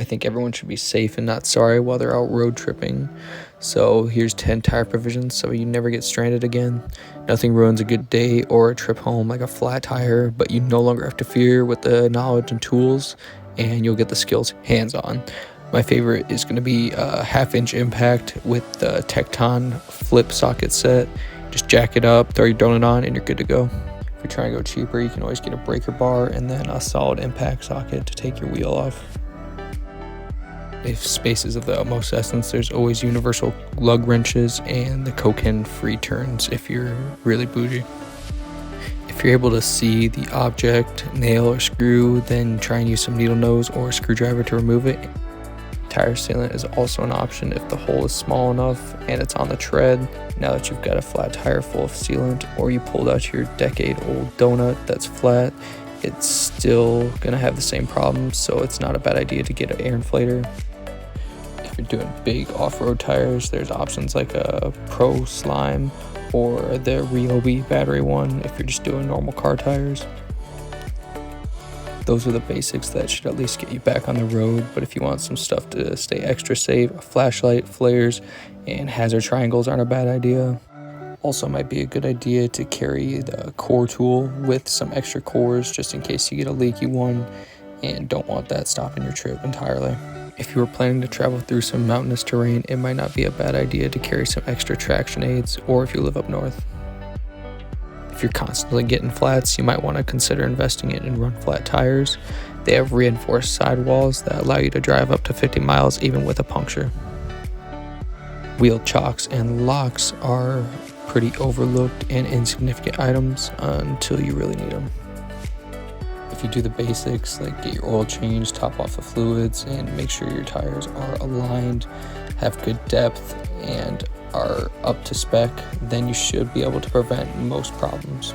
think everyone should be safe and not sorry while they're out road tripping. So here's 10 tire provisions so you never get stranded again. Nothing ruins a good day or a trip home like a flat tire, but you no longer have to fear with the knowledge and tools, and you'll get the skills hands-on. My favorite is going to be a 1/2-inch impact with the Tecton flip socket set. Just jack it up, throw your donut on, and you're good to go. If you're trying to go cheaper, you can always get a breaker bar and then a solid impact socket to take your wheel off. If space is of the utmost essence, there's always universal lug wrenches and the Coke free turns if you're really bougie. If you're able to see the object, nail, or screw, then try and use some needle nose or a screwdriver to remove it. Tire sealant is also an option if the hole is small enough and it's on the tread. Now that you've got a flat tire full of sealant, or you pulled out your decade-old donut that's flat, it's still gonna have the same problems, so it's not a bad idea to get an air inflator. If you're doing big off-road tires, there's options like a Pro Slime or the Ryobi battery one if you're just doing normal car tires. Those are the basics that should at least get you back on the road, but if you want some stuff to stay extra safe, a flashlight, flares, and hazard triangles aren't a bad idea. Also might be a good idea to carry the core tool with some extra cores just in case you get a leaky one and don't want that stopping your trip entirely. If you were planning to travel through some mountainous terrain, it might not be a bad idea to carry some extra traction aids, or if you live up north. If you're constantly getting flats, you might want to consider investing in run flat tires. They have reinforced sidewalls that allow you to drive up to 50 miles even with a puncture. Wheel chocks and locks are pretty overlooked and insignificant items until you really need them. If you do the basics, like get your oil changed, top off the fluids, and make sure your tires are aligned, have good depth, and are up to spec, then you should be able to prevent most problems.